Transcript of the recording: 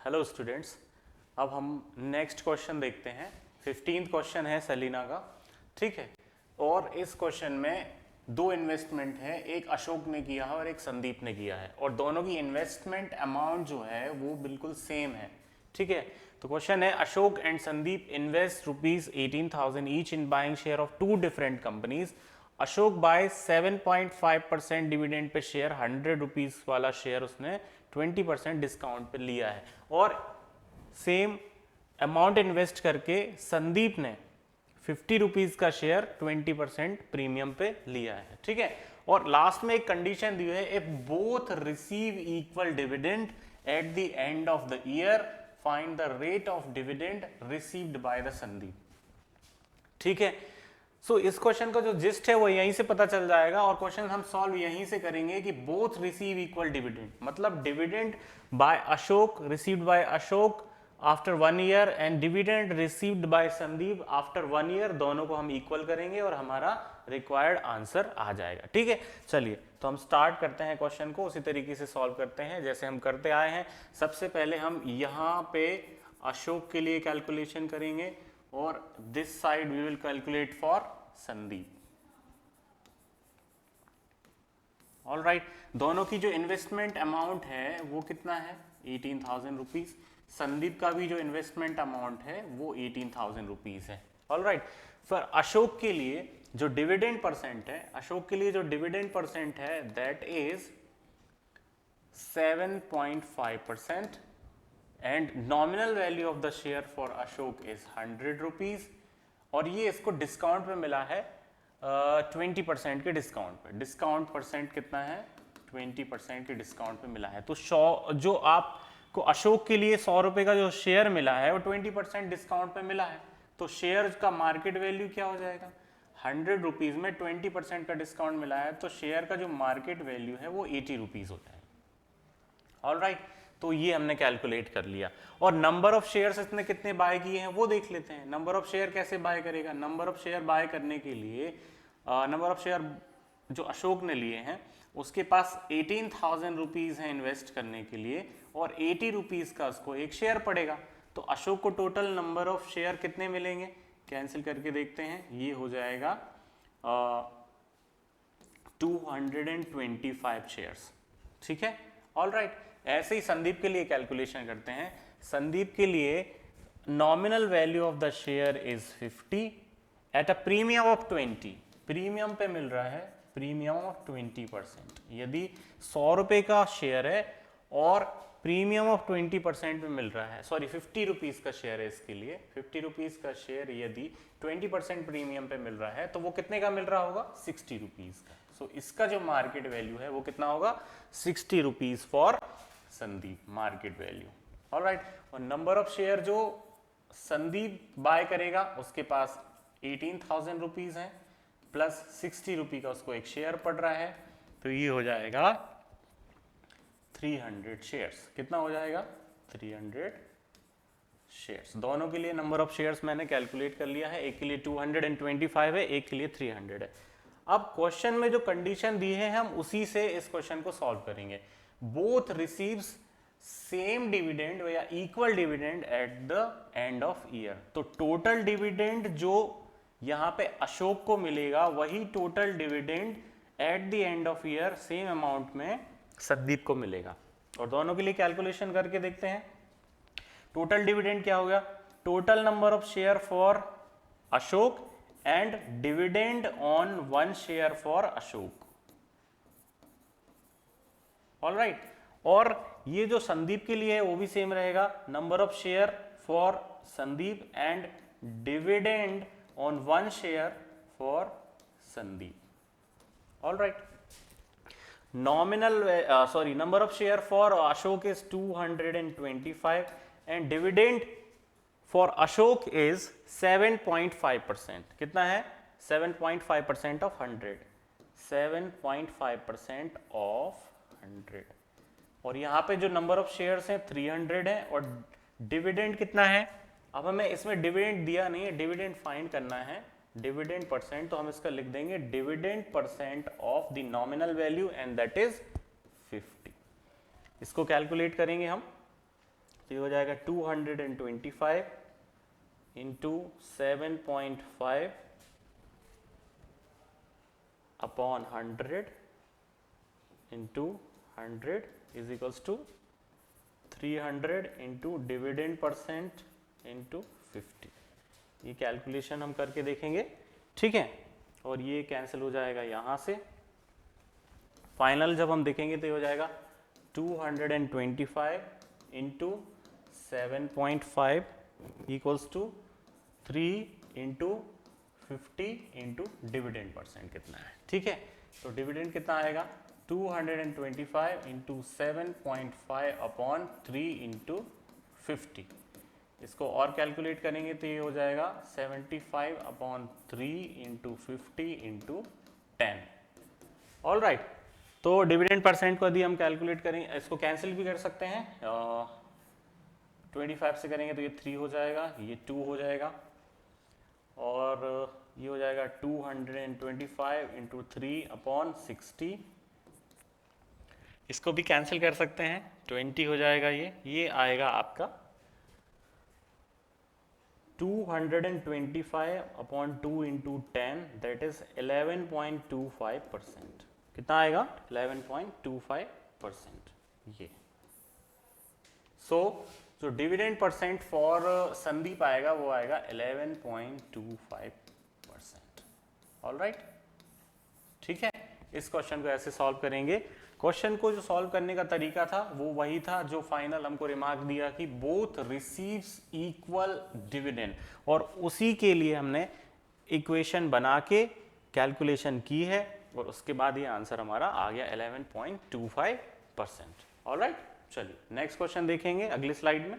Hello students, अब हम next question देखते हैं। 15th क्वेश्चन है सेलिना का, ठीक है। और इस क्वेश्चन में दो इन्वेस्टमेंट है, एक अशोक ने किया है और एक संदीप ने किया है, और दोनों की इन्वेस्टमेंट अमाउंट जो है वो बिल्कुल सेम है, ठीक है। तो क्वेश्चन है, Ashok and Sandeep invest ₹18,000 each in buying share of two different companies. Ashok buy 7.5% dividend per share, ₹100 वाला शेयर उसने 20% डिस्काउंट पे लिया है, और सेम अमाउंट इन्वेस्ट करके संदीप ने ₹50 का शेयर 20% प्रीमियम पे लिया है, ठीक है। और लास्ट में एक कंडीशन दी है, if both receive equal dividend at the end of the year find the rate of dividend received by the Sandeep, ठीक है। सो इस क्वेश्चन का जो जिस्ट है वो यहीं से पता चल जाएगा, और क्वेश्चन हम सॉल्व यहीं से करेंगे कि बोथ रिसीव इक्वल डिविडेंड, मतलब dividend by Ashok received by Ashok after 1 year and dividend received by Sandeep after 1 year, दोनों को हम इक्वल करेंगे और हमारा रिक्वायर्ड आंसर आ जाएगा, ठीक है। चलिए तो हम स्टार्ट करते हैं क्वेश्चन को, उसी तरीके से सॉल्व करते हैं जैसे हम करते आए हैं। सबसे पहले हम यहाँ पे अशोक के लिए कैलकुलेशन करेंगे और this side we will calculate for Sandeep. All right, दोनों की जो इन्वेस्टमेंट अमाउंट है वो कितना है, 18,000 रुपीज। संदीप का भी जो इन्वेस्टमेंट अमाउंट है वो 18,000 रुपीज है। ऑल राइट, फिर अशोक के लिए जो डिविडेंड परसेंट है, अशोक के लिए जो डिविडेंड परसेंट है that is 7.5%, and nominal value of the share for Ashok is 100 rupees, और ये इसको डिस्काउंट पे मिला है 20% के डिस्काउंट पे। डिस्काउंट परसेंट कितना है, 20% के डिस्काउंट पे मिला है। तो जो आपको अशोक के लिए 100 रुपए का जो शेयर मिला है वो 20% डिस्काउंट पे मिला है, तो शेयर का मार्केट वैल्यू क्या हो जाएगा, 100 रुपीज में 20% का डिस्काउंट मिला है, तो शेयर का जो मार्केट वैल्यू है वो 80 रुपीज हो जाएगा। ऑल राइट, तो ये हमने कैलकुलेट कर लिया। और नंबर ऑफ शेयर्स इसने कितने बाय किए हैं वो देख लेते हैं। नंबर ऑफ शेयर कैसे बाय करेगा, नंबर ऑफ शेयर बाय करने के लिए नंबर ऑफ शेयर जो अशोक ने लिए हैं उसके पास 18,000 रुपीज है इन्वेस्ट करने के लिए, और 80 रुपीज का उसको एक शेयर पड़ेगा, तो अशोक को टोटल नंबर ऑफ शेयर कितने मिलेंगे, कैंसिल करके देखते हैं, ये हो जाएगा 225 शेयर्स, ठीक है। ऑल राइट, ऐसे ही संदीप के लिए कैलकुलेशन करते हैं। संदीप के लिए nominal value of the share is 50 at a premium of 20, premium पे मिल रहा है प्रीमियम ऑफ 20%। यदि 100 रुपए का शेयर है और प्रीमियम ऑफ 20% में मिल रहा है, सॉरी 50 रुपीज का शेयर है इसके लिए, 50 रुपीज का शेयर यदि 20% प्रीमियम पे मिल रहा है तो वो कितने का मिल रहा होगा, 60 रुपीज का। सो इसका जो मार्केट वैल्यू है वो कितना होगा, 60 rupees for Sandeep market value. Alright, और नंबर ऑफ शेयर जो संदीप बाय करेगा उसके पास 18,000 रुपीज है, प्लस 60 रुपी का उसको एक शेयर पड़ रहा है, तो ये हो जाएगा 300 शेयर्स। कितना हो जाएगा, 300 शेयर्स। दोनों के लिए नंबर ऑफ शेयर्स मैंने कैलकुलेट कर लिया है, एक के लिए 225 है, एक के लिए 300 है। अब क्वेश्चन में जो कंडीशन दी है हम उसी से इस क्वेश्चन को सॉल्व करेंगे। बोथ रिसीव्स सेम डिविडेंड या equal dividend at the end of year, तो टोटल डिविडेंड जो यहां पे अशोक को मिलेगा वही total dividend at the end of year same amount में संदीप को मिलेगा। और दोनों के लिए कैलकुलेशन करके देखते हैं। टोटल डिविडेंड क्या हो गया, total number of share for Ashok and dividend on 1 share for Ashok. All right, और ये जो संदीप के लिए है वो भी सेम रहेगा, number of share for Sandeep and dividend on 1 share for Sandeep. All right, number of share for Ashok is 225 and dividend for Ashok is 7.5%. कितना है, 7.5% of 100, 7.5% of 100। और यहाँ पे जो नंबर ऑफ शेयर्स हैं 300 है, और डिविडेंड कितना है, अब हमें इसमें डिविडेंड दिया नहीं है, डिविडेंड फाइंड करना है, डिविडेंड परसेंट, तो हम इसका लिख देंगे dividend percent of the nominal value and that is 50। इसको कैलकुलेट करेंगे हम। तो ये हो जाएगा 225 into 7.5 upon 100 into 100 is equals to 300 into dividend percent into 50। ये कैलकुलेशन हम करके देखेंगे, ठीक है। और ये कैंसिल हो जाएगा यहाँ से। फाइनल जब हम देखेंगे तो ये हो जाएगा 225 into 7.5 equals to 3 into 50 into dividend percent कितना है, ठीक है। तो डिविडेंड कितना आएगा 225 इंटू 7.5 अपॉन 3 इंटू 50। इसको और कैलकुलेट करेंगे तो ये हो जाएगा 75 upon 3 into 50 into 10। All right, तो डिविडेंड परसेंट को यदि हम कैलकुलेट करें, इसको कैंसिल भी कर सकते हैं। 25 से करेंगे तो ये 3 हो जाएगा, ये 2 हो जाएगा, और ये हो जाएगा 225 इंटू 3 अपॉन 60। इसको भी कैंसिल कर सकते हैं, 20 हो जाएगा। ये आएगा आपका 225 अपॉन 2 इंटू 10 दैट इज 11.25%। कितना आएगा 11.25%। ये सो जो डिविडेंड परसेंट फॉर संदीप आएगा वो आएगा 11.25%। ऑलराइट, ठीक है। इस क्वेश्चन को ऐसे सॉल्व करेंगे। क्वेश्चन को जो सॉल्व करने का तरीका था वो वही था जो फाइनल हमको रिमार्क दिया कि बोथ रिसीव्स इक्वल डिविडेंड, और उसी के लिए हमने इक्वेशन बना के कैलकुलेशन की है, और उसके बाद ये आंसर हमारा आ गया 11.25%। ऑलराइट, चलिए नेक्स्ट क्वेश्चन देखेंगे अगली स्लाइड में।